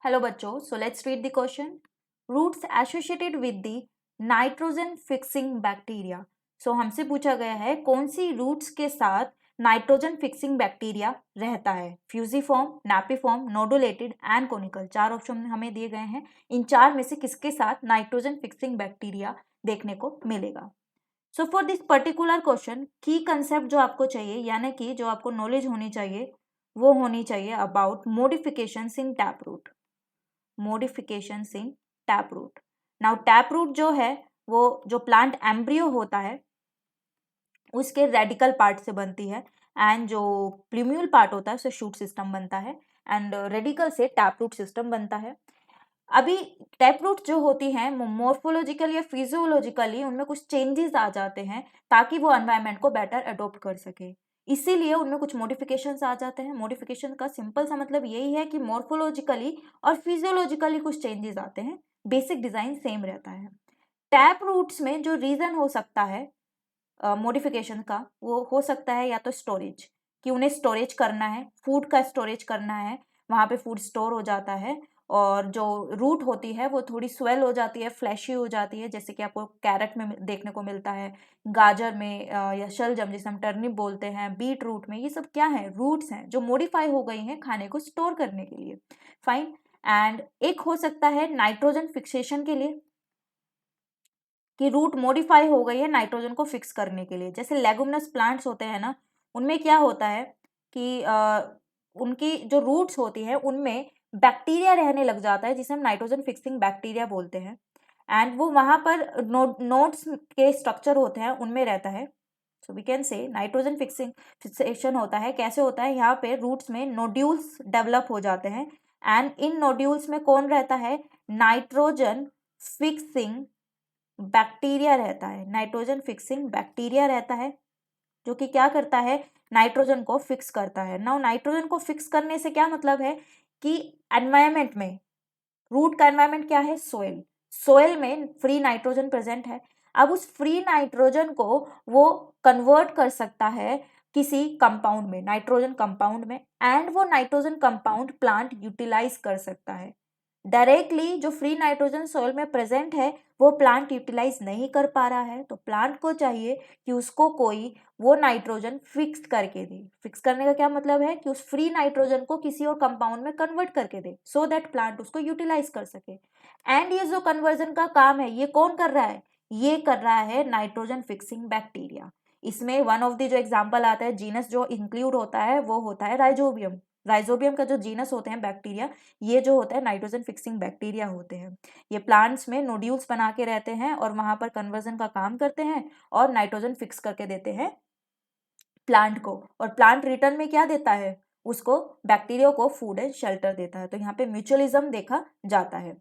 Hello बच्चों, so let's read the question. Roots associated with the nitrogen fixing bacteria. So हमसे पूछा गया है कौन सी रूट्स के साथ नाइट्रोजन फिक्सिंग बैक्टीरिया रहता है। फ्यूजिफॉर्म, नैपिफॉर्म, नोडुलेटेड एंड कोनिकल, चार ऑप्शन हमें दिए गए हैं। इन चार में से किसके साथ नाइट्रोजन फिक्सिंग बैक्टीरिया देखने को मिलेगा। So for this particular question की कंसेप्ट जो आपको चाहिए, यानी कि जो आपको नॉलेज होनी चाहिए वो होनी चाहिए about modifications in tap root. Modifications in tap root. Now tap root जो है वो जो प्लांट एम्ब्रियो होता है उसके रेडिकल पार्ट से बनती है, एंड जो प्लूम्यूल पार्ट होता है उससे शूट सिस्टम बनता है, एंड रेडिकल से टैप रूट सिस्टम बनता है। अभी टैप रूट जो होती हैं मोर्फोलॉजिकली या फिजियोलॉजिकली उनमें कुछ चेंजेस आ जाते हैं ताकि वो एनवायरनमेंट को बेटर अडोप्ट कर सके, इसीलिए उनमें कुछ मॉडिफिकेशंस आ जाते हैं। मॉडिफिकेशन का सिंपल सा मतलब यही है कि मॉर्फोलॉजिकली और फिजियोलॉजिकली कुछ चेंजेस आते हैं, बेसिक डिजाइन सेम रहता है। टैप रूट्स में जो रीजन हो सकता है मॉडिफिकेशन का, वो हो सकता है या तो स्टोरेज, कि उन्हें स्टोरेज करना है, फूड का स्टोरेज करना है, वहाँ पे फूड स्टोर हो जाता है, और जो रूट होती है वो थोड़ी स्वेल हो जाती है, फ्लैशी हो जाती है, जैसे कि आपको कैरेट में देखने को मिलता है, गाजर में या शलजम जिसे हम टर्निप बोलते हैं, बीट रूट में। ये सब क्या है? रूट्स हैं जो मॉडिफाई हो गई हैं खाने को स्टोर करने के लिए। फाइन। एंड एक हो सकता है नाइट्रोजन फिक्सेशन के लिए, कि रूट मॉडिफाई हो गई है नाइट्रोजन को फिक्स करने के लिए। जैसे लेगुमिनस प्लांट्स होते हैं ना, उनमें क्या होता है कि उनकी जो रूट्स होती है उनमें बैक्टीरिया रहने लग जाता है जिसे हम नाइट्रोजन फिक्सिंग बैक्टीरिया बोलते हैं, एंड वो वहां पर नोड्स के स्ट्रक्चर होते हैं उनमें रहता है। So we can say nitrogen fixation होता है। कैसे होता है? यहाँ पे रूट्स में नोड्यूल्स डेवलप हो जाते हैं, एंड इन नोड्यूल्स में कौन रहता है? नाइट्रोजन फिक्सिंग बैक्टीरिया रहता है। नाइट्रोजन फिक्सिंग बैक्टीरिया रहता है जो कि क्या करता है? नाइट्रोजन को फिक्स करता है। नाउ नाइट्रोजन को फिक्स करने से क्या मतलब है कि एनवायरमेंट में, रूट का एनवायरमेंट क्या है? सोइल। सोइल में फ्री नाइट्रोजन प्रेजेंट है। अब उस फ्री नाइट्रोजन को वो कन्वर्ट कर सकता है किसी कंपाउंड में, नाइट्रोजन कंपाउंड में, एंड वो नाइट्रोजन कंपाउंड प्लांट यूटिलाइज कर सकता है। डायरेक्टली जो फ्री नाइट्रोजन सॉइल में प्रेजेंट है वो प्लांट यूटिलाइज नहीं कर पा रहा है, तो प्लांट को चाहिए कि उसको कोई वो नाइट्रोजन फिक्स करके दे। फिक्स करने का क्या मतलब है? कि उस फ्री नाइट्रोजन को किसी और कंपाउंड में कन्वर्ट करके दे, सो दैट प्लांट उसको यूटिलाइज कर सके। एंड ये जो कन्वर्जन का काम है ये कौन कर रहा है? ये कर रहा है नाइट्रोजन फिक्सिंग बैक्टीरिया। इसमें वन ऑफ द जो एग्जाम्पल आता है, जीनस जो इंक्लूड होता है वो होता है राइजोबियम। राइजोबियम का जो जीनस होते हैं बैक्टीरिया, ये जो होता है नाइट्रोजन फिक्सिंग बैक्टीरिया होते हैं। ये प्लांट्स में नोड्यूल्स बना के रहते हैं और वहां पर कन्वर्जन का काम करते हैं और नाइट्रोजन फिक्स करके देते हैं प्लांट को, और प्लांट रिटर्न में क्या देता है? उसको, बैक्टीरिया को फूड एंड शेल्टर देता है। तो यहाँ पे म्यूचुअलिज्म देखा जाता है।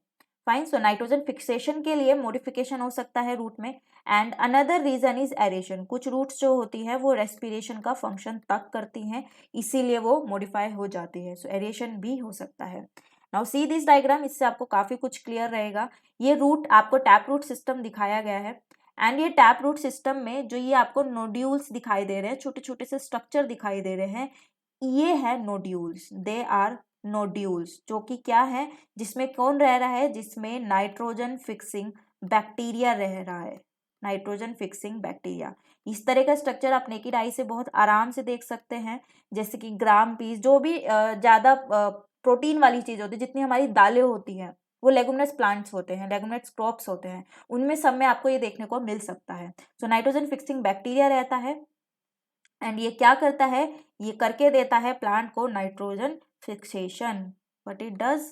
फाइन। सो नाइट्रोजन फिक्सेशन के लिए मॉडिफिकेशन हो सकता है रूट में। And another reason is aeration. कुछ रूट्स जो होती है वो रेस्पिरेशन का फंक्शन तक करती हैं, इसीलिए वो मॉडिफाई हो जाती है। सो एरेशन भी हो सकता है। नाउ सी दिस डायग्राम, इससे आपको काफी कुछ क्लियर रहेगा। ये रूट आपको टैप रूट सिस्टम दिखाया गया है, एंड ये टैप रूट सिस्टम में जो ये आपको नोड्यूल्स दिखाई दे रहे हैं, छोटे छोटे से स्ट्रक्चर दिखाई दे रहे हैं, ये है नोड्यूल्स। दे आर नोड्यूल्स, जो कि क्या है? जिसमें कौन रह रहा है? जिसमें नाइट्रोजन फिक्सिंग बैक्टीरिया रह रहा है। Nitrogen fixing bacteria. इस तरह का स्ट्रक्चर आप नेकेड आई से बहुत आराम से देख सकते हैं, जैसे कि ग्राम पीस, जो भी ज्यादा प्रोटीन वाली चीज होती है, जितनी हमारी दालें होती हैं वो लेगुमिनस प्लांट्स होते हैं, लेगुमिनस क्रॉप्स होते हैं, उनमें सब में आपको ये देखने को मिल सकता है। सो नाइट्रोजन फिक्सिंग बैक्टीरिया रहता है, एंड ये क्या करता है? ये करके देता है प्लांट को nitrogen fixation. What it does?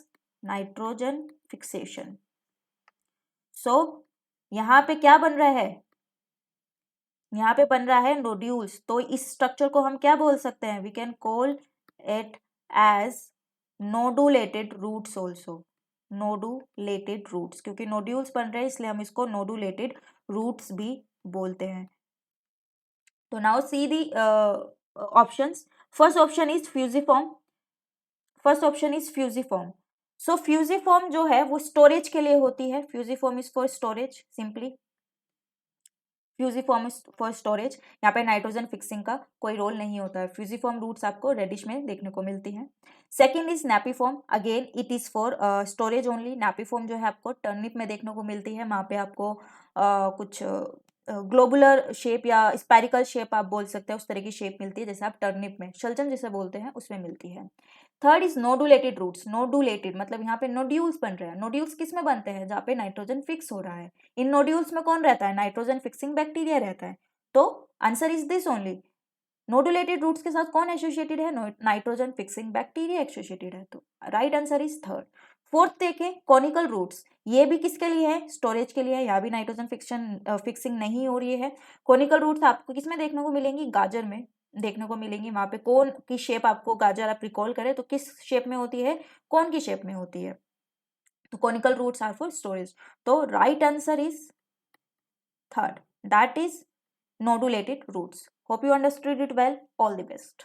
Nitrogen fixation. So यहाँ पे क्या बन रहा है? यहाँ पे बन रहा है नोड्यूल्स। तो इस स्ट्रक्चर को हम क्या बोल सकते हैं? We can call it as nodulated roots also. Nodulated roots, क्योंकि नोड्यूल्स बन रहे हैं इसलिए हम इसको नोडुलेटेड रूट्स भी बोलते हैं। तो now see the options. First option is fusiform. First option is fusiform. So fusiform जो है वो स्टोरेज के लिए होती है। Fusiform is for storage, simply fusiform is for storage. यहाँ पे नाइट्रोजन फिक्सिंग का कोई रोल नहीं होता है। फ्यूजिफॉर्म रूट्स आपको रेडिश में देखने को मिलती हैं। Second is napiform, again it is for storage only. Napiform जो है आपको टर्निप में देखने को मिलती है, वहाँ पे आपको कुछ ग्लोबुलर शेप या स्पेरिकल शेप आप बोल सकते हैं, उस तरह की शेप मिलती है जैसे आप टर्निप में शलजम जिसे बोलते हैं उसमें मिलती है। Third is nodulated roots. Nodulated मतलब यहाँ पे नोड्यूल्स बन रहे हैं। नोड्यूल्स किस में बनते हैं? जहाँ पे नाइट्रोजन फिक्स हो रहा है। इन नोड्यूल्स में कौन रहता है? नाइट्रोजन फिक्सिंग बैक्टीरिया रहता है। तो answer is this only. Nodulated roots के साथ कौन एसोसिएटेड है? नाइट्रोजन फिक्सिंग बैक्टीरिया एसोसिएटेड है। तो right answer is third. Fourth देखें, कॉनिकल रूट्स। ये भी किसके लिए है? स्टोरेज के लिए है। यहाँ भी नाइट्रोजन फिक्सिंग नहीं हो रही है। कॉनिकल रूट्स आपको किसमें देखने को मिलेंगी? गाजर में देखने को मिलेंगी। वहां पे कौन की शेप आपको, गाजर आप रिकॉल करें तो किस शेप में होती है? कौन की शेप में होती है? तो conical roots are for storage. तो right answer is third, that is nodulated roots. Hope you understood it well. All the best.